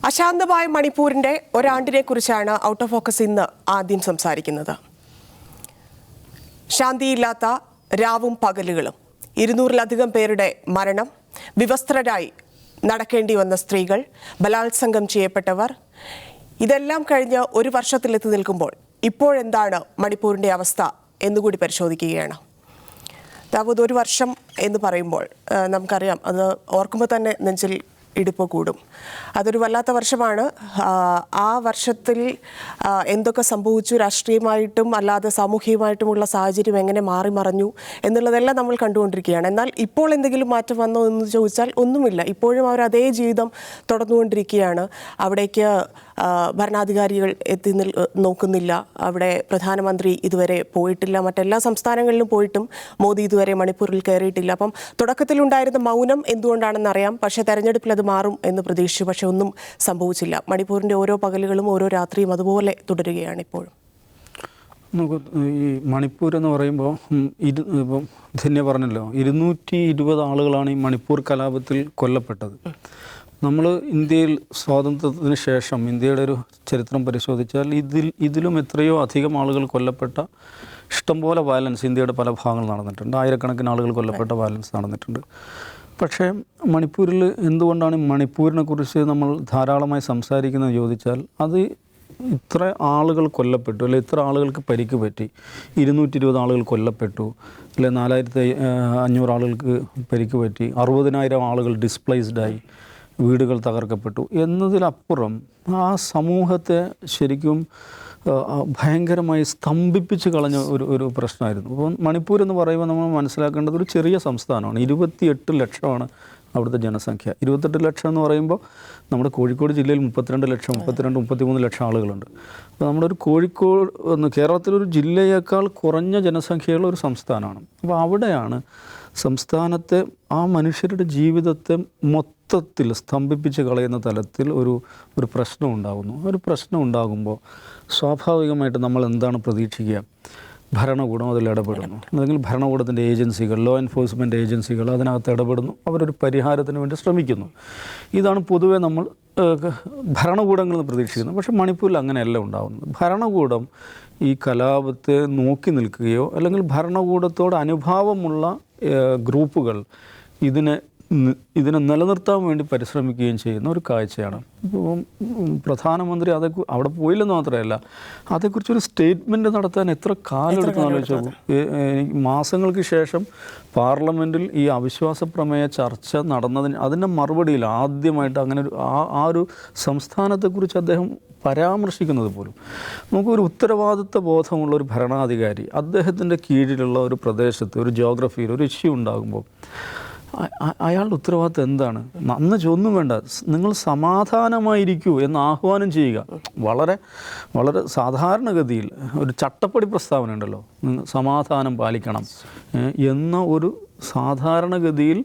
അശാന്തമായ മണിപ്പൂരിന്റെ ഒരാണ്ടിനെ കുറിച്ചാണ് out of focus ഇന്ന് ആദ്യം സംസാരിക്കുന്നത്. ശാന്തിയില്ലാത്ത രാവും പകലുകളും, 200-ലധികം പേരുടെ മരണം, വിവസ്ത്രരായി നടക്കേണ്ടി വന്ന സ്ത്രീകൾ, ബലാത്സംഗം ചെയ്യപ്പെട്ടവർ, ഇതെല്ലാം കഴിഞ്ഞ് ഒരു വർഷത്തിലെത്തി നിൽക്കുമ്പോൾ ഇപ്പോഴെന്താണ് മണിപ്പൂരിന്റെ അവസ്ഥ എന്നുകൂടി പരിശോധിക്കുകയാണ്. ദാവൂദ്, ഒരു വർഷം എന്ന് പറയുമ്പോൾ നമുക്കറിയാം, അത് ഓർക്കുമ്പോൾ തന്നെ നെഞ്ചിൽ ഇടിപ്പ് കൂടും. അതൊരു വല്ലാത്ത വർഷമാണ്. ആ വർഷത്തിൽ എന്തൊക്കെ സംഭവിച്ചു, രാഷ്ട്രീയമായിട്ടും അല്ലാതെ സാമൂഹികമായിട്ടുമുള്ള സാഹചര്യം എങ്ങനെ മാറി മറഞ്ഞു എന്നുള്ളതെല്ലാം നമ്മൾ കണ്ടുകൊണ്ടിരിക്കുകയാണ്. എന്നാൽ ഇപ്പോൾ എന്തെങ്കിലും മാറ്റം വന്നോ എന്ന് ചോദിച്ചാൽ ഒന്നുമില്ല. ഇപ്പോഴും അവർ അതേ ജീവിതം തുടർന്നുകൊണ്ടിരിക്കുകയാണ്. അവിടേക്ക് ഭരണാധികാരികൾ എത്തി നോക്കുന്നില്ല. അവിടെ പ്രധാനമന്ത്രി ഇതുവരെ പോയിട്ടില്ല. മറ്റെല്ലാ സംസ്ഥാനങ്ങളിലും പോയിട്ടും മോദി ഇതുവരെ മണിപ്പൂരിൽ കയറിയിട്ടില്ല. അപ്പം തുടക്കത്തിലുണ്ടായിരുന്ന മൗനം എന്തുകൊണ്ടാണെന്നറിയാം. പക്ഷേ തെരഞ്ഞെടുപ്പിൽ അത് മാറും എന്ന് പ്രതീക്ഷിച്ചു. പക്ഷെ ഒന്നും സംഭവിച്ചില്ല. മണിപ്പൂരിൻ്റെ ഓരോ പകലുകളും ഓരോ രാത്രിയും അതുപോലെ തുടരുകയാണ് ഇപ്പോഴും. നമുക്ക് ഈ മണിപ്പൂർ എന്ന് പറയുമ്പോൾ ഇപ്പം ധന്യ പറഞ്ഞല്ലോ, 220 ആളുകളാണ് ഈ മണിപ്പൂർ കലാപത്തിൽ കൊല്ലപ്പെട്ടത്. നമ്മൾ ഇന്ത്യയിൽ സ്വാതന്ത്ര്യത്തിന് ശേഷം ഇന്ത്യയുടെ ഒരു ചരിത്രം പരിശോധിച്ചാൽ ഇതിലും എത്രയോ അധികം ആളുകൾ കൊല്ലപ്പെട്ട ഇഷ്ടംപോലെ വയലൻസ് ഇന്ത്യയുടെ പല ഭാഗങ്ങളിൽ നടന്നിട്ടുണ്ട്. ആയിരക്കണക്കിന് ആളുകൾ കൊല്ലപ്പെട്ട വയലൻസ് നടന്നിട്ടുണ്ട്. പക്ഷേ മണിപ്പൂരിൽ എന്തുകൊണ്ടാണ് മണിപ്പൂരിനെ കുറിച്ച് നമ്മൾ ധാരാളമായി സംസാരിക്കുന്നത് ചോദിച്ചാൽ, അത് ഇത്ര ആളുകൾ കൊല്ലപ്പെട്ടു, അല്ലെ ഇത്ര ആളുകൾക്ക് പരിക്ക് പറ്റി, 220 ആളുകൾ കൊല്ലപ്പെട്ടു, അല്ലെ 4500 ആളുകൾക്ക് പരിക്ക് പറ്റി, 60,000 ആളുകൾ ഡിസ്പ്ലേസ്ഡായി, വീടുകൾ തകർക്കപ്പെട്ടു എന്നതിലപ്പുറം ആ സമൂഹത്തെ ശരിക്കും ഭയങ്കരമായി സ്തംഭിപ്പിച്ച് കളഞ്ഞ ഒരു പ്രശ്നമായിരുന്നു. അപ്പോൾ മണിപ്പൂർ എന്ന് പറയുമ്പോൾ നമ്മൾ മനസ്സിലാക്കേണ്ടത് ഒരു ചെറിയ സംസ്ഥാനമാണ്. 28 ലക്ഷമാണ് അവിടുത്തെ ജനസംഖ്യ. 28 ലക്ഷം എന്ന് പറയുമ്പോൾ നമ്മുടെ കോഴിക്കോട് ജില്ലയിൽ 32 ലക്ഷം, 33 ലക്ഷം ആളുകളുണ്ട്. അപ്പോൾ നമ്മുടെ ഒരു കോഴിക്കോട് കേരളത്തിലൊരു ജില്ലയേക്കാൾ കുറഞ്ഞ ജനസംഖ്യയുള്ള ഒരു സംസ്ഥാനമാണ്. അപ്പോൾ അവിടെയാണ് സംസ്ഥാനത്തെ ആ മനുഷ്യരുടെ ജീവിതത്തെ മൊത്തത്തിൽ സ്തംഭിപ്പിച്ച് കളയുന്ന തലത്തിൽ ഒരു പ്രശ്നം ഉണ്ടാകുന്നു. ഒരു പ്രശ്നം ഉണ്ടാകുമ്പോൾ സ്വാഭാവികമായിട്ട് നമ്മൾ എന്താണ് പ്രതീക്ഷിക്കുക? ഭരണകൂടം അതിൽ ഇടപെടുന്നു, അല്ലെങ്കിൽ ഭരണകൂടത്തിൻ്റെ ഏജൻസികൾ, ലോ എൻഫോഴ്സ്മെൻറ്റ് ഏജൻസികൾ അതിനകത്ത് ഇടപെടുന്നു, അവരൊരു പരിഹാരത്തിന് വേണ്ടി ശ്രമിക്കുന്നു. ഇതാണ് പൊതുവെ നമ്മൾ ഭരണകൂടങ്ങളിൽ നിന്ന് പ്രതീക്ഷിക്കുന്നത്. പക്ഷേ മണിപ്പൂരിൽ അങ്ങനെയല്ല ഉണ്ടാകുന്നത്. ഭരണകൂടം ഈ കലാപത്തെ നോക്കി നിൽക്കുകയോ അല്ലെങ്കിൽ ഭരണകൂടത്തോട് അനുഭാവമുള്ള ഗ്രൂപ്പുകൾ ഇതിനെ നിലനിർത്താൻ വേണ്ടി പരിശ്രമിക്കുകയും ചെയ്യുന്ന ഒരു കാഴ്ചയാണ്. ഇപ്പം പ്രധാനമന്ത്രി അവിടെ പോയില്ലെന്ന് മാത്രമല്ല, അതേക്കുറിച്ചൊരു സ്റ്റേറ്റ്മെൻറ്റ് നടത്താൻ എത്ര കാലം എടുത്തെന്ന് ആലോചിച്ചു. മാസങ്ങൾക്ക് ശേഷം പാർലമെൻറ്റിൽ ഈ അവിശ്വാസ പ്രമേയ ചർച്ച അതിൻ്റെ മറുപടിയിൽ ആദ്യമായിട്ട് അങ്ങനെ ഒരു സംസ്ഥാനത്തെക്കുറിച്ച് അദ്ദേഹം പരാമർശിക്കുന്നത് പോലും. നമുക്കൊരു ഉത്തരവാദിത്വ ബോധമുള്ള ഒരു ഭരണാധികാരി അദ്ദേഹത്തിൻ്റെ കീഴിലുള്ള ഒരു പ്രദേശത്ത്, ഒരു ജോഗ്രഫിയിൽ ഒരു ഇഷ്യൂ ഉണ്ടാകുമ്പോൾ അയാളുടെ ഉത്തരവാദിത്വം എന്താണ്? അന്ന് ഒന്നും വേണ്ട, നിങ്ങൾ സമാധാനമായിരിക്കൂ എന്ന് ആഹ്വാനം ചെയ്യുക. വളരെ വളരെ സാധാരണഗതിയിൽ ഒരു ചട്ടപ്പടി പ്രസ്താവന ഉണ്ടല്ലോ, സമാധാനം പാലിക്കണം എന്ന ഒരു സാധാരണഗതിയിൽ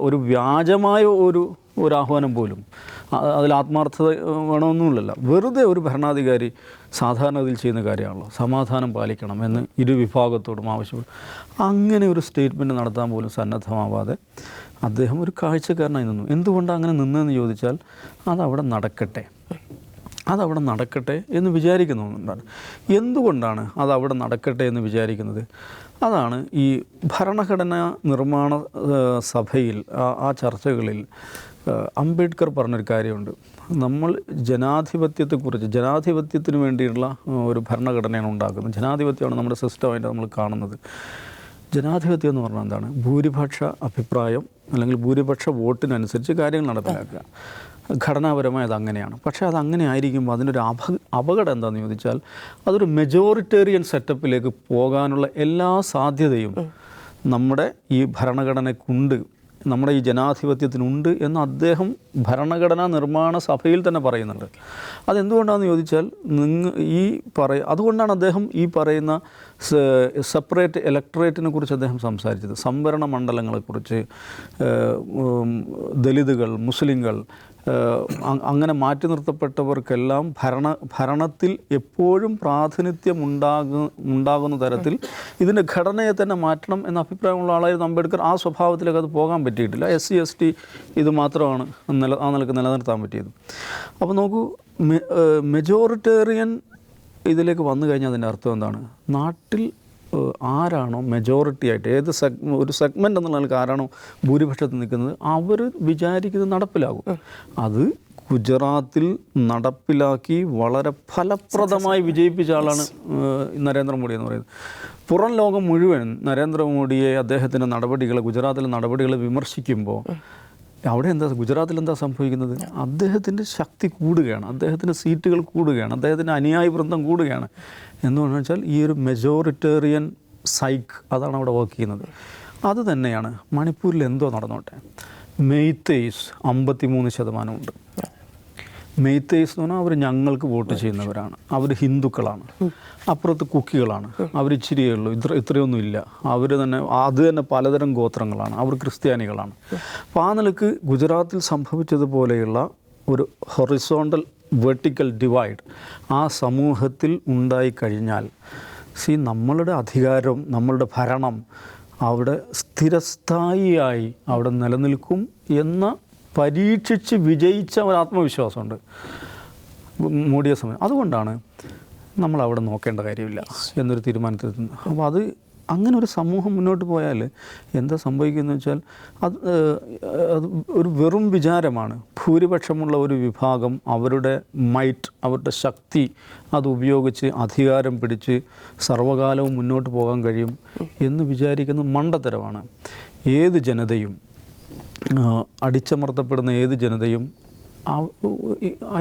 ഒരു വ്യാജമായ ഒരു ആഹ്വാനം പോലും, അതിൽ ആത്മാർത്ഥത വേണമെന്നുമില്ലല്ലോ. വെറുതെ ഒരു ഭരണാധികാരി സാധാരണഗതിയിൽ ചെയ്യുന്ന കാര്യമാണല്ലോ, സമാധാനം പാലിക്കണം എന്ന് ഇരുവിഭാഗത്തോടും ആവശ്യപ്പെടും. അങ്ങനെ ഒരു സ്റ്റേറ്റ്മെൻറ്റ് നടത്താൻ പോലും സന്നദ്ധമാവാതെ അദ്ദേഹം ഒരു കാഴ്ചക്കാരനായി നിന്നു. എന്തുകൊണ്ടാണ് അങ്ങനെ നിന്നതെന്ന് ചോദിച്ചാൽ, അതവിടെ നടക്കട്ടെ എന്ന് വിചാരിക്കുന്നുണ്ടാണ്. എന്തുകൊണ്ടാണ് അതവിടെ നടക്കട്ടെ എന്ന് വിചാരിക്കുന്നത്? അതാണ് ഈ ഭരണഘടനാ നിർമ്മാണ സഭയിൽ ആ ചർച്ചകളിൽ അംബേദ്കർ പറഞ്ഞൊരു കാര്യമുണ്ട്. നമ്മൾ ജനാധിപത്യത്തിന് വേണ്ടിയുള്ള ഒരു ഭരണഘടനയാണ് ഉണ്ടാക്കുന്നത്. ജനാധിപത്യമാണ് നമ്മുടെ സിസ്റ്റമായിട്ട് നമ്മൾ കാണുന്നത്. ജനാധിപത്യം എന്ന് പറഞ്ഞാൽ എന്താണ്? ഭൂരിപക്ഷ അഭിപ്രായം അല്ലെങ്കിൽ ഭൂരിപക്ഷ വോട്ടിനനുസരിച്ച് കാര്യങ്ങൾ നടപ്പിലാക്കുക. ഘടനാപരമായി അതങ്ങനെയാണ്. പക്ഷേ അതങ്ങനെ ആയിരിക്കുമ്പോൾ അതിനൊരു അപകടം എന്താണെന്ന് ചോദിച്ചാൽ, അതൊരു മെജോറിറ്റേറിയൻ സെറ്റപ്പിലേക്ക് പോകാനുള്ള എല്ലാ സാധ്യതയും നമ്മുടെ ഈ ഭരണഘടനയ്ക്കുണ്ട്, നമ്മുടെ ഈ ജനാധിപത്യത്തിനുണ്ട് എന്ന് അദ്ദേഹം ഭരണഘടനാ നിർമ്മാണ സഭയിൽ തന്നെ പറയുന്നുണ്ട്. അതെന്തുകൊണ്ടാണെന്ന് ചോദിച്ചാൽ, അതുകൊണ്ടാണ് അദ്ദേഹം ഈ പറയുന്ന സെപ്പറേറ്റ് ഇലക്ടറേറ്റിനെ കുറിച്ച് അദ്ദേഹം സംസാരിച്ചത്, സംവരണ മണ്ഡലങ്ങളെക്കുറിച്ച്, ദലിതുകൾ, മുസ്ലിങ്ങൾ, അങ്ങനെ മാറ്റി നിർത്തപ്പെട്ടവർക്കെല്ലാം ഭരണത്തിൽ എപ്പോഴും പ്രാതിനിധ്യം ഉണ്ടാകുന്ന തരത്തിൽ ഇതിൻ്റെ ഘടനയെ തന്നെ മാറ്റണം എന്ന അഭിപ്രായമുള്ള ആളായിരുന്നു അംബേദ്കർ. ആ സ്വഭാവത്തിലേക്ക് അത് പോകാൻ പറ്റിയിട്ടില്ല. SC ST ഇത് മാത്രമാണ് ആ നിലക്ക് നിലനിർത്താൻ പറ്റിയത്. അപ്പോൾ നോക്കൂ, മെജോറിറ്റേറിയൻ ഇതിലേക്ക് വന്നു കഴിഞ്ഞാൽ അതിൻ്റെ അർത്ഥം എന്താണ്? നാട്ടിൽ ആരാണോ മെജോറിറ്റി ആയിട്ട് ഒരു സെഗ്മെൻ്റ് എന്നുള്ള നിലക്ക് ആരാണോ ഭൂരിപക്ഷത്തിൽ നിൽക്കുന്നത് അവർ വിചാരിക്കുന്നത് നടപ്പിലാകും. അത് ഗുജറാത്തിൽ നടപ്പിലാക്കി വളരെ ഫലപ്രദമായി വിജയിപ്പിച്ച ആളാണ് നരേന്ദ്രമോദി എന്ന് പറയുന്നത്. പുറം ലോകം മുഴുവൻ നരേന്ദ്രമോദിയെ, അദ്ദേഹത്തിൻ്റെ നടപടികൾ, ഗുജറാത്തിലെ നടപടികൾ വിമർശിക്കുമ്പോൾ അവിടെ ഗുജറാത്തിൽ എന്താ സംഭവിക്കുന്നത്? അദ്ദേഹത്തിൻ്റെ ശക്തി കൂടുകയാണ്, അദ്ദേഹത്തിൻ്റെ സീറ്റുകൾ കൂടുകയാണ്, അദ്ദേഹത്തിൻ്റെ അനുയായി വൃന്ദം കൂടുകയാണ്. എന്ന് വെച്ചാൽ ഈ ഒരു മെജോറിറ്റേറിയൻ സൈക്ക് അതാണ് അവിടെ വർക്ക് ചെയ്യുന്നത്. അത് തന്നെയാണ് മണിപ്പൂരിൽ എന്തോ നടന്നോട്ടെ. മെയ്തേയ്സ് 53% ഉണ്ട്. മെയ്തേയ്സ് എന്ന് പറഞ്ഞാൽ അവർ ഞങ്ങൾക്ക് വോട്ട് ചെയ്യുന്നവരാണ്, അവർ ഹിന്ദുക്കളാണ്. അപ്പുറത്ത് കുക്കികളാണ്, അവർ ഇച്ചിരിയേ ഉള്ളൂ, ഇത്രയൊന്നും ഇല്ല. അത് തന്നെ പലതരം ഗോത്രങ്ങളാണ്, അവർ ക്രിസ്ത്യാനികളാണ്. അപ്പോൾ ആ നിലക്ക് ഗുജറാത്തിൽ സംഭവിച്ചതുപോലെയുള്ള ഒരു ഹൊറിസോണ്ടൽ വെർട്ടിക്കൽ ഡിവൈഡ് ആ സമൂഹത്തിൽ ഉണ്ടായിക്കഴിഞ്ഞാൽ നമ്മളുടെ അധികാരം, നമ്മളുടെ ഭരണം അവിടെ സ്ഥിരസ്ഥായിയായി അവിടെ നിലനിൽക്കും എന്ന പരീക്ഷിച്ച് വിജയിച്ച ഒരു ആത്മവിശ്വാസമുണ്ട് മോഡിയെ സമയം. അതുകൊണ്ടാണ് നമ്മൾ അവിടെ നോക്കേണ്ട കാര്യമില്ല എന്നൊരു തീരുമാനത്തിലെത്തുന്നത്. അപ്പോൾ അത് അങ്ങനെ ഒരു സമൂഹം മുന്നോട്ട് പോയാൽ എന്താ സംഭവിക്കുന്നത് വെച്ചാൽ അത് ഒരു വെറും വിചാരമാണ്. ഭൂരിപക്ഷമുള്ള ഒരു വിഭാഗം അവരുടെ മൈറ്റ്, അവരുടെ ശക്തി അത് ഉപയോഗിച്ച് അധികാരം പിടിച്ച് സർവ്വകാലവും മുന്നോട്ട് പോകാൻ കഴിയും എന്ന് വിചാരിക്കുന്നത് മണ്ടത്തരമാണ്. ഏത് ജനതയും, അടിച്ചമർത്തപ്പെടുന്ന ഏത് ജനതയും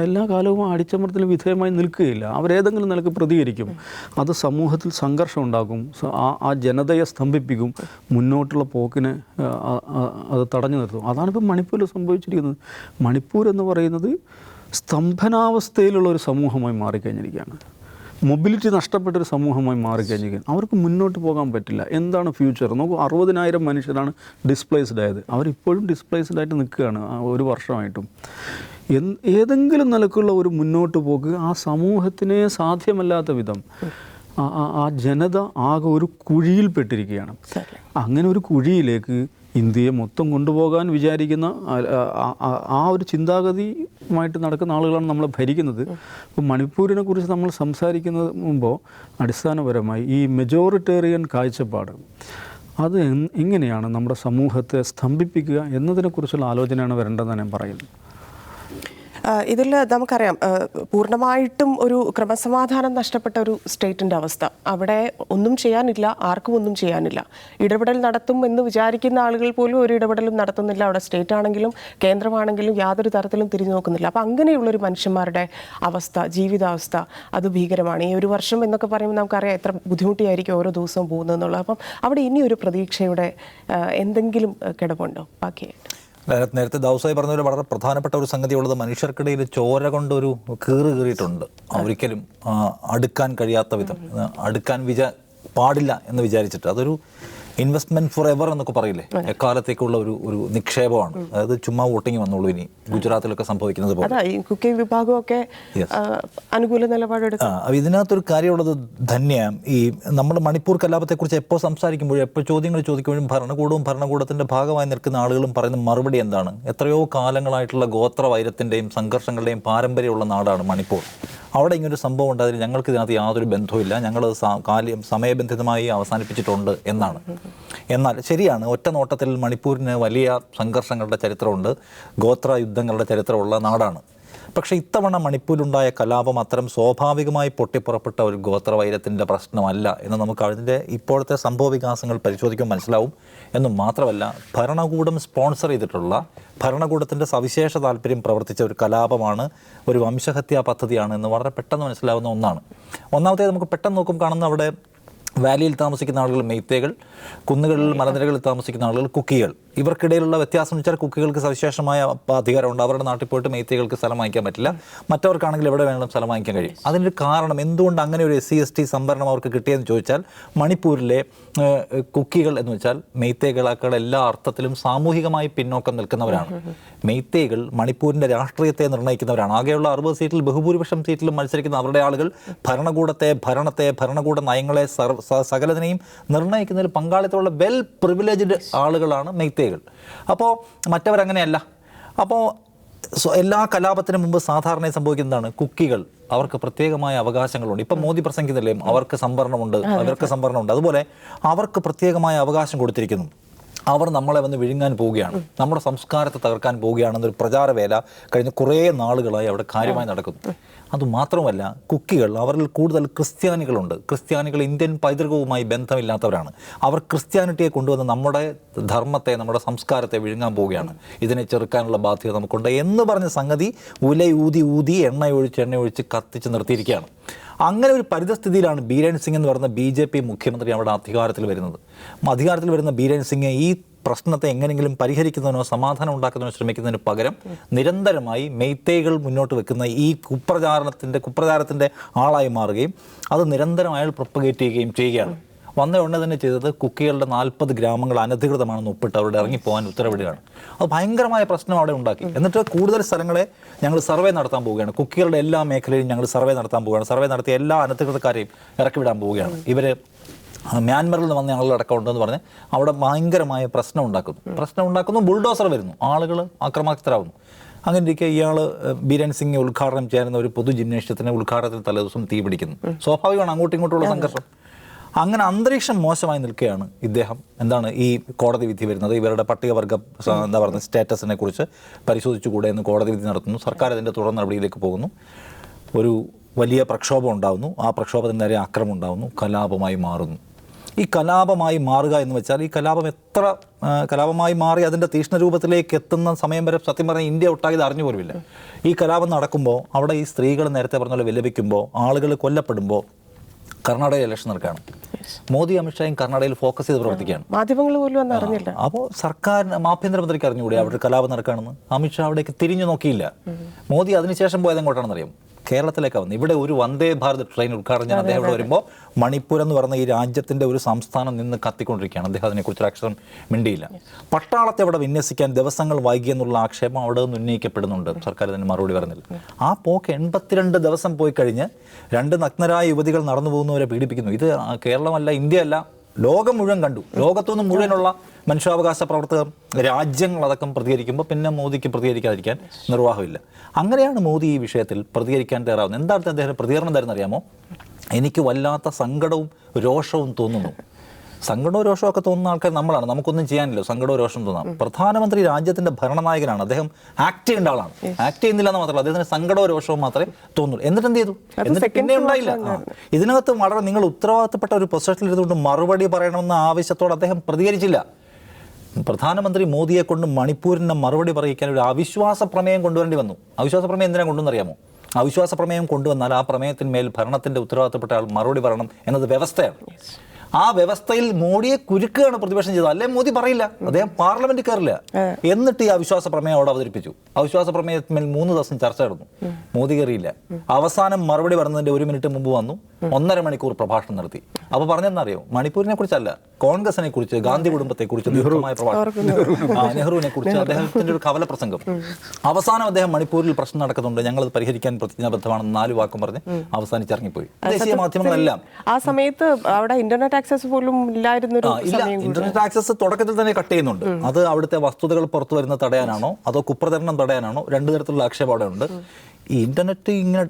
എല്ലാ കാലവും അടിച്ചമർത്തലിന് വിധേയമായി നിൽക്കുകയില്ല. അവരേതെങ്കിലും നിലക്ക് പ്രതികരിക്കും. അത് സമൂഹത്തിൽ സംഘർഷം ഉണ്ടാക്കും, ആ ജനതയെ സ്തംഭിപ്പിക്കും, മുന്നോട്ടുള്ള പോക്കിനെ അത് തടഞ്ഞു നിർത്തും. അതാണിപ്പോൾ മണിപ്പൂരിൽ സംഭവിച്ചിരിക്കുന്നത്. മണിപ്പൂർ എന്ന് പറയുന്നത് സ്തംഭനാവസ്ഥയിലുള്ള ഒരു സമൂഹമായി മാറിക്കഴിഞ്ഞിരിക്കുകയാണ്. മൊബിലിറ്റി നഷ്ടപ്പെട്ടൊരു സമൂഹമായി മാറിക്കഴിഞ്ഞിരിക്കുകയാണ്. അവർക്ക് മുന്നോട്ട് പോകാൻ പറ്റില്ല. എന്താണ് ഫ്യൂച്ചർ? നോക്കൂ, 60,000 മനുഷ്യരാണ് ഡിസ്പ്ലേസ്ഡ് ആയത്. അവരിപ്പോഴും ഡിസ്പ്ലേസ്ഡ് ആയിട്ട് നിൽക്കുകയാണ് ഒരു വർഷമായിട്ടും. ഏതെങ്കിലും നിലക്കുള്ള ഒരു മുന്നോട്ട് പോക്ക് ആ സമൂഹത്തിനെ സാധ്യമല്ലാത്ത വിധം ആ ജനത ആകെ ഒരു കുഴിയിൽപ്പെട്ടിരിക്കുകയാണ്. അങ്ങനെ ഒരു കുഴിയിലേക്ക് ഇന്ത്യയെ മൊത്തം കൊണ്ടുപോകാൻ വിചാരിക്കുന്ന ആ ഒരു ചിന്താഗതിയുമായിട്ട് നടക്കുന്ന ആളുകളാണ് നമ്മളെ ഭരിക്കുന്നത്. അപ്പോൾ മണിപ്പൂരിനെ കുറിച്ച് നമ്മൾ സംസാരിക്കുന്നത് മുമ്പ് അടിസ്ഥാനപരമായി ഈ മെജോറിറ്റേറിയൻ കാഴ്ചപ്പാട് അത് എങ്ങനെയാണ് നമ്മുടെ സമൂഹത്തെ സ്തംഭിപ്പിക്കുക എന്നതിനെക്കുറിച്ചുള്ള ആലോചനയാണ് വരേണ്ടതെന്ന് ഞാൻ പറയുന്നത്. ഇതിൽ നമുക്കറിയാം, പൂർണ്ണമായിട്ടും ഒരു ക്രമസമാധാനം നഷ്ടപ്പെട്ട ഒരു സ്റ്റേറ്റിൻ്റെ അവസ്ഥ. അവിടെ ഒന്നും ചെയ്യാനില്ല, ആർക്കും ഒന്നും ചെയ്യാനില്ല. ഇടപെടൽ നടത്തും എന്ന് വിചാരിക്കുന്ന ആളുകൾ പോലും ഒരു ഇടപെടലും നടത്തുന്നില്ല. അവിടെ സ്റ്റേറ്റ് ആണെങ്കിലും കേന്ദ്രമാണെങ്കിലും യാതൊരു തരത്തിലും തിരിഞ്ഞു നോക്കുന്നില്ല. അപ്പോൾ അങ്ങനെയുള്ളൊരു മനുഷ്യന്മാരുടെ അവസ്ഥ, ജീവിതാവസ്ഥ അത് ഭീകരമാണ്. ഈ ഒരു വർഷം എന്നൊക്കെ പറയുമ്പോൾ നമുക്കറിയാം എത്ര ബുദ്ധിമുട്ടിയായിരിക്കും ഓരോ ദിവസവും പോകുന്നതെന്നുള്ളത്. അപ്പം അവിടെ ഇനിയൊരു പ്രതീക്ഷയുടെ എന്തെങ്കിലും കിടപ്പുണ്ടോ ബാക്കിയായിട്ട്? നേരത്തെ ദാവൂസായി പറഞ്ഞ വളരെ പ്രധാനപ്പെട്ട ഒരു സംഗതി ഉള്ളത്, മനുഷ്യർക്കിടയിൽ ചോര കൊണ്ടൊരു കീറിയിട്ടുണ്ട്. ഒരിക്കലും അടുക്കാൻ കഴിയാത്ത വിധം, അടുക്കാൻ പാടില്ല എന്ന് വിചാരിച്ചിട്ട്. അതൊരു ഇൻവെസ്റ്റ്മെന്റ് ഫോർ എവർ എന്നൊക്കെ പറയില്ലേ, എക്കാലത്തേക്കുള്ള ഒരു നിക്ഷേപമാണ്. അതായത് ചുമ്മാ വോട്ടിങ് വന്നോളൂ ഇനി ഗുജറാത്തിലൊക്കെ സംഭവിക്കുന്നത് പോലെ. വിഭാഗമൊക്കെ അനുകൂല നിലപാടെടുക്കും. ഇതിനകത്തൊരു കാര്യമുള്ളത് ധന്യ, ഈ നമ്മൾ മണിപ്പൂർ കലാപത്തെക്കുറിച്ച് എപ്പോൾ സംസാരിക്കുമ്പോഴും എപ്പോൾ ചോദ്യങ്ങൾ ചോദിക്കുമ്പോഴും ഭരണകൂടത്തിൻ്റെ ഭാഗമായി നിൽക്കുന്ന ആളുകളും പറയുന്ന മറുപടി എന്താണ്? എത്രയോ കാലങ്ങളായിട്ടുള്ള ഗോത്രവൈരത്തിൻ്റെയും സംഘർഷങ്ങളുടെയും പാരമ്പര്യമുള്ള നാടാണ് മണിപ്പൂർ. അവിടെ ഇങ്ങനൊരു സംഭവം ഉണ്ട്, അതിന് ഞങ്ങൾക്ക് ഇതിനകത്ത് യാതൊരു ബന്ധവുമില്ല, ഞങ്ങളത് സമയബന്ധിതമായി അവസാനിപ്പിച്ചിട്ടുണ്ട് എന്നാണ്. എന്നാൽ ശരിയാണ്, ഒറ്റ നോട്ടത്തിൽ മണിപ്പൂരിന് വലിയ സംഘർഷങ്ങളുടെ ചരിത്രമുണ്ട്, ഗോത്ര യുദ്ധങ്ങളുടെ ചരിത്രമുള്ള നാടാണ്. പക്ഷേ ഇത്തവണ മണിപ്പൂരിലുണ്ടായ കലാപം അത്തരം സ്വാഭാവികമായി പൊട്ടിപ്പുറപ്പെട്ട ഒരു ഗോത്രവൈരത്തിൻ്റെ പ്രശ്നമല്ല എന്ന് നമുക്ക് അതിൻ്റെ ഇപ്പോഴത്തെ സംഭവ വികാസങ്ങൾ പരിശോധിക്കുമ്പോൾ മനസ്സിലാവും. എന്നും മാത്രമല്ല, ഭരണകൂടം സ്പോൺസർ ചെയ്തിട്ടുള്ള, ഭരണകൂടത്തിൻ്റെ സവിശേഷ താല്പര്യം പ്രവർത്തിച്ച ഒരു കലാപമാണ്, ഒരു വംശഹത്യാ പദ്ധതിയാണ് എന്ന് വളരെ പെട്ടെന്ന് മനസ്സിലാവുന്ന ഒന്നാണ്. ഒന്നാമത്തേത് നമുക്ക് പെട്ടെന്ന് നോക്കുമ്പോൾ കാണുന്ന അവിടെ വാലിയിൽ താമസിക്കുന്ന ആളുകൾ മെയ്തേകൾ, കുന്നുകളിൽ മലനിരകളിൽ താമസിക്കുന്ന ആളുകൾ കുക്കികൾ. ഇവർക്കിടയിലുള്ള വ്യത്യാസം എന്ന് വെച്ചാൽ കുക്കികൾക്ക് സവിശേഷമായ അധികാരമുണ്ട്. അവരുടെ നാട്ടിൽ പോയിട്ട് മെയ്തേകൾക്ക് സ്ഥലം വാങ്ങിക്കാൻ പറ്റില്ല. മറ്റവർക്കാണെങ്കിൽ എവിടെ വേണമെങ്കിലും സ്ഥലം വാങ്ങിക്കാൻ കഴിയും. അതിനൊരു കാരണം എന്തുകൊണ്ട് അങ്ങനെ ഒരു SC/ST സംവരണം അവർക്ക് കിട്ടിയെന്ന് ചോദിച്ചാൽ, മണിപ്പൂരിലെ കുക്കികൾ എന്ന് വെച്ചാൽ മെയ്തേകളാക്കൾ എല്ലാ അർത്ഥത്തിലും സാമൂഹികമായി പിന്നോക്കം നിൽക്കുന്നവരാണ്. മെയ്തേകൾ മണിപ്പൂരിൻ്റെ രാഷ്ട്രീയത്തെ നിർണ്ണയിക്കുന്നവരാണ്. ആകെയുള്ള 60 സീറ്റിൽ ബഹുഭൂരിപക്ഷം സീറ്റിലും മത്സരിക്കുന്ന അവരുടെ ആളുകൾ ഭരണകൂട നയങ്ങളെ സകലതിനെയും നിർണ്ണയിക്കുന്നതിൽ പങ്കാളിത്തമുള്ള വെൽ പ്രിവിലേജ്ഡ് ആളുകളാണ് മെയ്തേകൾ. അപ്പോൾ മറ്റവരങ്ങനെയല്ല. അപ്പോൾ എല്ലാ കലാപത്തിന് മുമ്പ് സാധാരണ സംഭവിക്കുന്നതാണ്, കുക്കികൾ അവർക്ക് പ്രത്യേകമായ അവകാശങ്ങളുണ്ട്. ഇപ്പം മോദി പ്രസംഗിക്കുന്നില്ലേ, അവർക്ക് സംവരണമുണ്ട്. അതുപോലെ അവർക്ക് പ്രത്യേകമായ അവകാശം കൊടുത്തിരിക്കുന്നു. അവർ നമ്മളെ വന്ന് വിഴുങ്ങാൻ പോവുകയാണ്, നമ്മുടെ സംസ്കാരത്തെ തകർക്കാൻ പോവുകയാണെന്നൊരു പ്രചാരവേല കഴിഞ്ഞ കുറേ നാളുകളായി അവിടെ കാര്യമായി നടക്കുന്നു. അതുമാത്രമല്ല, കുക്കികൾ അവരിൽ കൂടുതൽ ക്രിസ്ത്യാനികളുണ്ട്. ക്രിസ്ത്യാനികൾ ഇന്ത്യൻ പൈതൃകവുമായി ബന്ധമില്ലാത്തവരാണ്. അവർ ക്രിസ്ത്യാനിറ്റിയെ കൊണ്ടുവന്ന് നമ്മുടെ ധർമ്മത്തെ, നമ്മുടെ സംസ്കാരത്തെ വിഴുങ്ങാൻ പോവുകയാണ്. ഇതിനെ ചെറുക്കാനുള്ള ബാധ്യത നമുക്കുണ്ട് എന്ന് പറഞ്ഞ സംഗതി ഊതി എണ്ണയൊഴിച്ച് കത്തിച്ച് നിർത്തിയിരിക്കുകയാണ്. അങ്ങനെ ഒരു പരിതസ്ഥിതിയിലാണ് ബീരേൻ സിംഗ് എന്ന് പറയുന്ന BJP മുഖ്യമന്ത്രി അവിടെ അധികാരത്തിൽ വരുന്ന ബീരേൻ സിംഗ് ഈ പ്രശ്നത്തെ എങ്ങനെയെങ്കിലും പരിഹരിക്കുന്നതിനോ സമാധാനം ഉണ്ടാക്കുന്നതിനോ ശ്രമിക്കുന്നതിന് പകരം നിരന്തരമായി മെയ്തേകൾ മുന്നോട്ട് വെക്കുന്ന ഈ കുപ്രചാരത്തിൻ്റെ ആളായി മാറുകയും അത് നിരന്തരം അയാൾ പ്രൊപ്പഗേറ്റ് ചെയ്യുകയാണ്. വന്ന ഉടനെ തന്നെ ചെയ്തത് കുക്കികളുടെ 40 ഗ്രാമങ്ങൾ അനധികൃതമാണെന്ന് ഒപ്പിട്ട് അവരുടെ ഇറങ്ങിപ്പോകാൻ ഉത്തരവിടുകയാണ്. അത് ഭയങ്കരമായ പ്രശ്നം അവിടെ ഉണ്ടാക്കി. എന്നിട്ട് കൂടുതൽ സ്ഥലങ്ങളെ ഞങ്ങൾ സർവേ നടത്താൻ പോവുകയാണ്. കുക്കികളുടെ എല്ലാ മേഖലയിലും ഞങ്ങൾ സർവേ നടത്താൻ പോവുകയാണ്. സർവേ നടത്തിയ എല്ലാ അനധികൃതക്കാരെയും ഇറക്കി വിടാൻ പോവുകയാണ്. ഇവർ മ്യാൻമറിൽ നിന്ന് വന്ന ആളുകളടക്കം ഉണ്ടെന്ന് പറഞ്ഞ് അവിടെ ഭയങ്കരമായ പ്രശ്നം ഉണ്ടാക്കുന്നു. ബുൾഡോസർ വരുന്നു, ആളുകൾ ആക്രമാസക്തരാകുന്നു. അങ്ങനെ ഇരിക്കെ ബീരേൻ സിംഗ് ഉദ്ഘാടനം ചെയ്യുന്ന ഒരു പൊതു ജിംനേഷ്യത്തിന് ഉദ്ഘാടനത്തിന് തലേദിവസം തീ പിടിക്കുന്നു. സ്വാഭാവികമാണ് അങ്ങോട്ടും ഇങ്ങോട്ടുള്ള സംഘർഷം. അങ്ങനെ അന്തരീക്ഷം മോശമായി നിൽക്കുകയാണ്. ഈ കോടതി വിധി വരുന്നത്. ഇവരുടെ പട്ടികവർഗ സ്റ്റാറ്റസിനെ കുറിച്ച് പരിശോധിച്ചുകൂടെ എന്ന് കോടതി വിധി നടത്തുന്നു. സർക്കാർ അതിൻ്റെ തുടർ നടപടിയിലേക്ക് പോകുന്നു. ഒരു വലിയ പ്രക്ഷോഭം ഉണ്ടാകുന്നു. ആ പ്രക്ഷോഭത്തിന് നേരെ ആക്രമണം ഉണ്ടാകുന്നു. കലാപമായി മാറുന്നു. ഈ കലാപമായി മാറുക എന്ന് വെച്ചാൽ, ഈ കലാപം എത്ര കലാപമായി മാറി അതിൻ്റെ തീക്ഷ്ണരൂപത്തിലേക്ക് എത്തുന്ന സമയം വരെ സത്യം പറഞ്ഞാൽ ഇന്ത്യ ഒട്ടാകെ ഇത് അറിഞ്ഞു പോലുമില്ല. ഈ കലാപം നടക്കുമ്പോൾ അവിടെ ഈ സ്ത്രീകൾ നേരത്തെ പറഞ്ഞ പോലെ വിലപിക്കുമ്പോൾ, ആളുകൾ കൊല്ലപ്പെടുമ്പോൾ കർണാടകയിൽ ഇലക്ഷൻ നടക്കുകയാണ്. മോദി അമിത്ഷായും കർണാടകയിൽ ഫോക്കസ് ചെയ്ത് പ്രവർത്തിക്കുകയാണ്. മാധ്യമങ്ങൾ പോലും അറിഞ്ഞില്ല. അപ്പോൾ സർക്കാരിന് ആഭ്യന്തരമന്ത്രിക്ക് അറിഞ്ഞുകൂടി അവിടെ കലാപം നടക്കുകയാണെന്ന്. അമിത്ഷാ അവിടേക്ക് തിരിഞ്ഞു നോക്കിയില്ല. മോദി അതിനുശേഷം പോയത് എങ്ങോട്ടാണെന്ന് അറിയാം, കേരളത്തിലേക്കാണ് വന്നത്. ഇവിടെ ഒരു വന്ദേ ഭാരത് ട്രെയിൻ ഉദ്ഘാടനം അദ്ദേഹം ഇവിടെ വരുമ്പോൾ മണിപ്പൂർ എന്ന് പറയുന്ന ഈ രാജ്യത്തിൻ്റെ ഒരു സംസ്ഥാനം നിന്ന് കത്തിക്കൊണ്ടിരിക്കുകയാണ്. അദ്ദേഹം അതിനെക്കുറിച്ച് അക്ഷരം മിണ്ടിയില്ല. പട്ടാളത്തെ അവിടെ വിന്യസിക്കാൻ ദിവസങ്ങൾ വൈകിയെന്നുള്ള ആക്ഷേപം അവിടെ നിന്ന് ഉന്നയിക്കപ്പെടുന്നുണ്ട്. സർക്കാർ ഇതിന് മറുപടി പറഞ്ഞില്ല. ആ പോക്ക് 82 ദിവസം പോയി കഴിഞ്ഞ് 2 നഗ്നരായ യുവതികൾ നടന്നു പോകുന്നവരെ പീഡിപ്പിക്കുന്നു. ഇത് കേരളമല്ല, ഇന്ത്യയല്ല, ലോകം മുഴുവൻ കണ്ടു. ലോകത്തുനിന്ന് മുഴുവനുള്ള മനുഷ്യാവകാശ പ്രവർത്തകർ, രാജ്യങ്ങളടക്കം പ്രതികരിക്കുമ്പോൾ പിന്നെ മോദിക്ക് പ്രതികരിക്കാതിരിക്കാൻ നിർവാഹമില്ല. അങ്ങനെയാണ് മോദി ഈ വിഷയത്തിൽ പ്രതികരിക്കാൻ തയ്യാറാവുന്നത്. എന്താണ് അദ്ദേഹം പ്രതികരണം തരുന്നറിയാമോ? എനിക്ക് വല്ലാത്ത സങ്കടവും രോഷവും തോന്നുന്നു. സങ്കടവും രോഷമൊക്കെ തോന്നുന്ന ആൾക്കാർ നമ്മളാണ്. നമുക്കൊന്നും ചെയ്യാനില്ല, സങ്കടവും രോഷം തോന്നാം. പ്രധാനമന്ത്രി രാജ്യത്തിൻ്റെ ഭരണനായകനാണ്. അദ്ദേഹം ആക്ട് ചെയ്യേണ്ട ആളാണ്. ആക്ട് ചെയ്യുന്നില്ല എന്ന് മാത്രമല്ല, അദ്ദേഹത്തിന് സങ്കടവും രോഷവും മാത്രമേ തോന്നുള്ളൂ. എന്നിട്ട് എന്ത് ചെയ്തു? എന്നിട്ട് പിന്നെ ഉണ്ടായില്ല. ഇതിനകത്ത് വളരെ നിങ്ങൾ ഉത്തരവാദിത്തപ്പെട്ട ഒരു പൊസിഷനിൽ ഇരുന്നുകൊണ്ട് മറുപടി പറയണമെന്ന ആവശ്യത്തോടെ അദ്ദേഹം പ്രതികരിച്ചില്ല. പ്രധാനമന്ത്രി മോദിയെ കൊണ്ട് മണിപ്പൂരിൻ്റെ മറുപടി പറയിക്കാൻ ഒരു അവിശ്വാസ പ്രമേയം കൊണ്ടുവരേണ്ടി വന്നു. അവിശ്വാസ പ്രമേയം എന്തിനാണ് കൊണ്ടുവന്നറിയാമോ? അവിശ്വാസ പ്രമേയം കൊണ്ടുവന്നാൽ ആ പ്രമേയത്തിന്മേൽ ഭരണത്തിൻ്റെ ഉത്തരവാദിത്തപ്പെട്ട ആൾ മറുപടി പറയണം എന്നത് വ്യവസ്ഥയാണ്. ആ വ്യവസ്ഥയിൽ മോഡിയെ കുരുക്കുകയാണ് പ്രതിപക്ഷം ചെയ്തത്. അല്ലെ മോദി പറയില്ല, അദ്ദേഹം പാർലമെന്റിൽ കയറില്ല. എന്നിട്ട് ഈ അവിശ്വാസ പ്രമേയം അവിടെ അവതരിപ്പിച്ചു. അവിശ്വാസ പ്രമേയത്തിന്മേൽ 3 ദിവസം ചർച്ച നടന്നു. മോദി കയറിയില്ല. അവസാനം മറുപടി പറയുന്നതിന്റെ 1 മിനിറ്റ് മുമ്പ് വന്നു. 1.5 മണിക്കൂർ പ്രഭാഷണം നടത്തി. അപ്പോൾ പറഞ്ഞെന്നറിയോ, മണിപ്പൂരിനെ കുറിച്ചല്ല, കോൺഗ്രസിനെ കുറിച്ച്, ഗാന്ധി കുടുംബത്തെ കുറിച്ച് ദീർഘമായ പ്രഭാഷണം, നെഹ്റുവിനെ കുറിച്ച് അദ്ദേഹത്തിന്റെ ഒരു കവല പ്രസംഗം. അവസാനം അദ്ദേഹം മണിപ്പൂരിൽ പ്രശ്നം നടക്കുന്നുണ്ട്, ഞങ്ങളത് പരിഹരിക്കാൻ പ്രതിജ്ഞാബദ്ധമാണെന്ന് 4 വാക്കും പറഞ്ഞ് അവസാനിച്ചിറങ്ങിപ്പോയി. ദേശീയ മാധ്യമങ്ങളെല്ലാം ആ സമയത്ത് അവിടെ ഇന്റർനെറ്റ് ആക്സസ് പോലും ഇല്ലായിരുന്നൊരു ഇന്റർനെറ്റ് ആക്സസ് തുടക്കത്തിൽ തന്നെ കട്ട് ചെയ്യുന്നുണ്ട്. അത് അവിടുത്തെ വസ്തുതകൾ പുറത്തു വരുന്നത് തടയാനാണോ അതോ കുപ്രചരണം തടയാനാണോ, 2 തരത്തിലുള്ള ആക്ഷേപം അവിടെ ഉണ്ട്. ഈ ഇന്റർനെറ്റ് ഇങ്ങനെ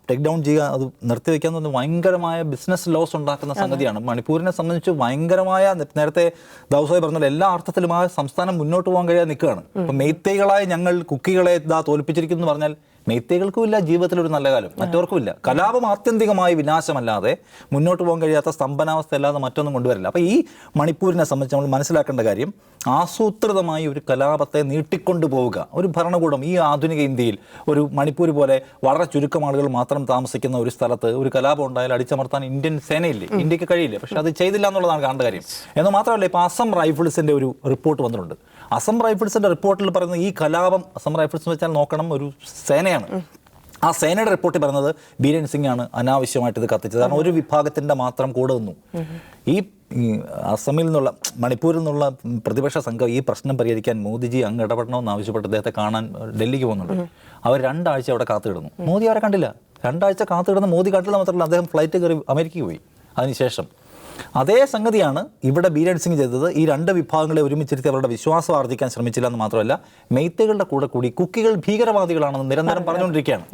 ടേക്ക് ഡൗൺ ചെയ്യുക, അത് നിർത്തിവെക്കാൻ ഭയങ്കരമായ ബിസിനസ് ലോസ് ഉണ്ടാക്കുന്ന സംഗതിയാണ്. മണിപ്പൂരിനെ സംബന്ധിച്ച് ഭയങ്കരമായ, നേരത്തെ ദാവൂസായി പറഞ്ഞാൽ എല്ലാ അർത്ഥത്തിലും ആ സംസ്ഥാനം മുന്നോട്ട് പോകാൻ കഴിയാതെ നിൽക്കുകയാണ്. ഇപ്പം മെയ്തേകളായ ഞങ്ങൾ കുക്കികളെ തോൽപ്പിച്ചിരിക്കുന്നു എന്ന് പറഞ്ഞാൽ മെയ്തേകൾക്കും ഇല്ല ജീവിതത്തിൽ ഒരു നല്ല കാലം, മറ്റവർക്കും ഇല്ല. കലാപം ആത്യന്തികമായി വിനാശമല്ലാതെ മുന്നോട്ട് പോകാൻ കഴിയാത്ത സ്തംഭനാവസ്ഥ അല്ലാതെ മറ്റൊന്നും കൊണ്ടുവരില്ല. അപ്പോൾ ഈ മണിപ്പൂരിനെ സംബന്ധിച്ച് നമ്മൾ മനസ്സിലാക്കേണ്ട കാര്യം, ആസൂത്രിതമായി ഒരു കലാപത്തെ നീട്ടിക്കൊണ്ടു പോവുക ഒരു ഭരണകൂടം ഈ ആധുനിക ഇന്ത്യയിൽ ഒരു മണിപ്പൂർ പോലെ വളരെ ചുരുക്കം ആളുകൾ മാത്രം താമസിക്കുന്ന ഒരു സ്ഥലത്ത് ഒരു കലാപം ഉണ്ടായാൽ അടിച്ചമർത്താൻ ഇന്ത്യൻ സേനയില്ലേ, ഇന്ത്യക്ക് കഴിയില്ല. പക്ഷെ അത് ചെയ്തില്ല എന്നുള്ളതാണ് കാണേണ്ട കാര്യം. എന്ന് മാത്രമല്ല, ഇപ്പോൾ അസം റൈഫിൾസിൻ്റെ ഒരു റിപ്പോർട്ട് വന്നിട്ടുണ്ട്. അസം റൈഫിൾസിൻ്റെ റിപ്പോർട്ടിൽ പറയുന്നത് ഈ കലാപം, അസം റൈഫിൾസ് എന്ന് വെച്ചാൽ നോക്കണം ഒരു സേനയാണ്, ആ സേനയുടെ റിപ്പോർട്ടിൽ പറയുന്നത് ബീരൻ സിംഗ് ആണ് അനാവശ്യമായിട്ട് ഇത് കത്തിച്ചത്. കാരണം ഒരു വിഭാഗത്തിൻ്റെ മാത്രം കൂടെ നിന്നു. ഈ അസമിൽ നിന്നുള്ള മണിപ്പൂരിൽ നിന്നുള്ള പ്രതിപക്ഷ സംഘം ഈ പ്രശ്നം പരിഹരിക്കാൻ മോദിജി അങ്ങ് ഇടപെടണമെന്ന് ആവശ്യപ്പെട്ട് അദ്ദേഹത്തെ കാണാൻ ഡൽഹിക്ക് പോകുന്നുണ്ട്. അവർ 2 ആഴ്ച അവിടെ കാത്തിടുന്നു. മോദി അവരെ കണ്ടില്ല. 2 ആഴ്ച കാത്തിടുന്ന മോദി കണ്ടില്ല മാത്രമല്ല, അദ്ദേഹം ഫ്ലൈറ്റ് കയറി അമേരിക്കയ്ക്ക് പോയി. അതിനുശേഷം അതേ സംഗതിയാണ് ഇവിടെ ബീരൻ സിംഗ് ചെയ്തത്. ഈ 2 വിഭാഗങ്ങളെ ഒരുമിച്ചിരുത്തി അവരുടെ വിശ്വാസം ആർജിക്കാൻ ശ്രമിച്ചില്ല എന്ന് മാത്രമല്ല, മെയ്തേകളുടെ കൂടെ കൂടി കുക്കികൾ ഭീകരവാദികളാണെന്ന് നിരന്തരം പറഞ്ഞുകൊണ്ടിരിക്കുകയാണ്.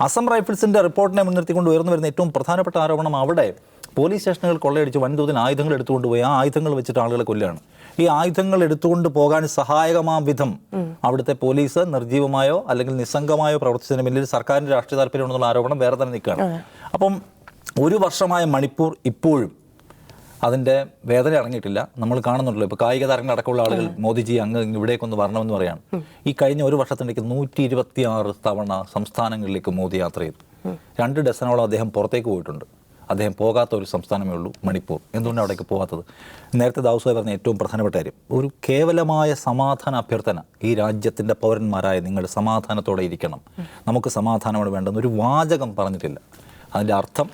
അസം റൈഫിൾസിന്റെ റിപ്പോർട്ടിനെ മുൻനിർത്തിക്കൊണ്ട് ഉയർന്നു വരുന്ന ഏറ്റവും പ്രധാനപ്പെട്ട ആരോപണം, അവിടെ പോലീസ് സ്റ്റേഷനുകൾ കൊള്ളയടിച്ച് വൻതോതിൽ ആയുധങ്ങൾ എടുത്തുകൊണ്ട് പോയി ആ ആയുധങ്ങൾ വെച്ചിട്ട് ആളുകളെ കൊല്ലുകയാണ്. ഈ ആയുധങ്ങൾ എടുത്തുകൊണ്ട് പോകാൻ സഹായകമാം വിധം അവിടുത്തെ പോലീസ് നിർജീവമായോ അല്ലെങ്കിൽ നിസ്സംഗമായോ പ്രവർത്തിച്ചതിന് പിന്നിൽ സർക്കാരിൻ്റെ രാഷ്ട്രീയ താല്പര്യമുണ്ടെന്നുള്ള ആരോപണം വേറെ തന്നെ നിൽക്കുകയാണ്. അപ്പം 1 വർഷമായ മണിപ്പൂർ ഇപ്പോഴും അതിൻ്റെ വേദന ഇറങ്ങിയിട്ടില്ല. നമ്മൾ കാണുന്നുണ്ടല്ലോ, ഇപ്പോൾ കായിക താരങ്ങളടക്കമുള്ള ആളുകൾ മോദിജി അങ്ങ് ഇവിടേക്കൊന്ന് വരണമെന്ന് പറയാണ്. ഈ കഴിഞ്ഞ 1 വർഷത്തിനിടയ്ക്ക് 126 തവണ സംസ്ഥാനങ്ങളിലേക്ക് മോദി യാത്ര ചെയ്തു. 2 ഡസനോളം അദ്ദേഹം പുറത്തേക്ക് പോയിട്ടുണ്ട്. അദ്ദേഹം പോകാത്ത ഒരു സംസ്ഥാനമേ ഉള്ളൂ മണിപ്പൂർ. എന്തുകൊണ്ടാണ് അവിടേക്ക് പോകാത്തത്? നേരത്തെ ദാവൂസായി പറഞ്ഞ ഏറ്റവും പ്രധാനപ്പെട്ട കാര്യം, ഒരു കേവലമായ സമാധാന അഭ്യർത്ഥന, ഈ രാജ്യത്തിൻ്റെ പൗരന്മാരായ നിങ്ങൾ സമാധാനത്തോടെ ഇരിക്കണം, നമുക്ക് സമാധാനമാണ് വേണ്ടതെന്ന് ഒരു വാചകം പറഞ്ഞിട്ടില്ല. അതിൻ്റെ അർത്ഥം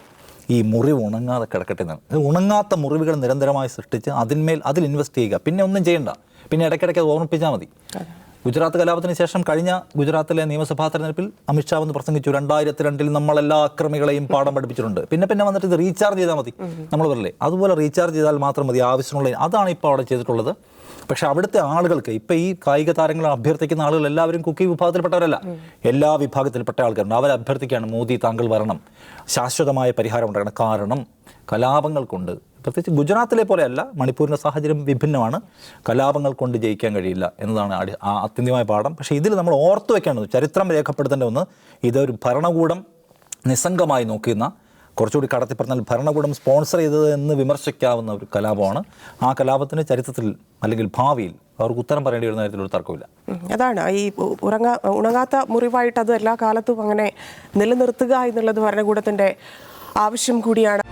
ഈ മുറിവ് ഉണങ്ങാതെ കിടക്കട്ടെ എന്നാണ്. ഉണങ്ങാത്ത മുറിവുകൾ നിരന്തരമായി സൃഷ്ടിച്ച് അതിൽ ഇൻവെസ്റ്റ് ചെയ്യുക, പിന്നെ ഒന്നും ചെയ്യണ്ട, പിന്നെ ഇടയ്ക്കിടയ്ക്ക് അത് ഓർമ്മിപ്പിച്ചാൽ മതി. ഗുജറാത്ത് കലാപത്തിന് ശേഷം കഴിഞ്ഞ ഗുജറാത്തിലെ നിയമസഭാ തെരഞ്ഞെടുപ്പിൽ അമിത്ഷാ വന്ന് പ്രസംഗിച്ചു, 2002 നമ്മളെല്ലാ അക്രമികളെയും പാഠം പഠിപ്പിച്ചിട്ടുണ്ട്, പിന്നെ വന്നിട്ട് ഇത് റീചാർജ് ചെയ്താൽ മതി. നമ്മൾ പറയില്ലേ, അതുപോലെ റീചാർജ് ചെയ്താൽ മാത്രം മതി ആവശ്യമുള്ള. അതാണ് ഇപ്പോൾ അവിടെ ചെയ്തിട്ടുള്ളത്. പക്ഷെ അവിടുത്തെ ആളുകൾക്ക്, ഇപ്പം ഈ കായിക താരങ്ങളെ അഭ്യർത്ഥിക്കുന്ന ആളുകൾ എല്ലാവരും കുക്കി വിഭാഗത്തിൽപ്പെട്ടവരല്ല, എല്ലാ വിഭാഗത്തിൽപ്പെട്ട ആൾക്കാരുണ്ട്. അവർ അഭ്യർത്ഥിക്കുകയാണ്, മോദി താങ്കൾ വരണം, ശാശ്വതമായ പരിഹാരം ഉണ്ടാകണം. കാരണം കലാപങ്ങൾ കൊണ്ട്, പ്രത്യേകിച്ച് ഗുജറാത്തിലെ പോലെയല്ല, മണിപ്പൂരിൻ്റെ സാഹചര്യം വിഭിന്നമാണ്. കലാപങ്ങൾ കൊണ്ട് ജയിക്കാൻ കഴിയില്ല എന്നതാണ് അത്യന്തികമായ പാഠം. പക്ഷേ ഇതിൽ നമ്മൾ ഓർത്തു വെക്കേണ്ടത്, ചരിത്രം രേഖപ്പെടുത്തേണ്ട ഒന്ന്, ഇതൊരു ഭരണകൂടം നിസ്സംഗമായി നോക്കുന്ന, കുറച്ചുകൂടി കടത്തി പറഞ്ഞാൽ ഭരണകൂടം സ്പോൺസർ ചെയ്തത് എന്ന് വിമർശിക്കാവുന്ന ഒരു കലാപമാണ്. ആ കലാപത്തിന് ചരിത്രത്തിൽ അല്ലെങ്കിൽ ഭാവിയിൽ അവർക്ക് ഉത്തരം പറയേണ്ടി വരുന്ന കാര്യത്തിലൊരു തർക്കമില്ല. അതാണ് ഈ ഉണങ്ങാത്ത മുറിവായിട്ട് അത് എല്ലാ കാലത്തും അങ്ങനെ നിലനിർത്തുക എന്നുള്ളത് ഭരണകൂടത്തിൻ്റെ ആവശ്യം കൂടിയാണ്.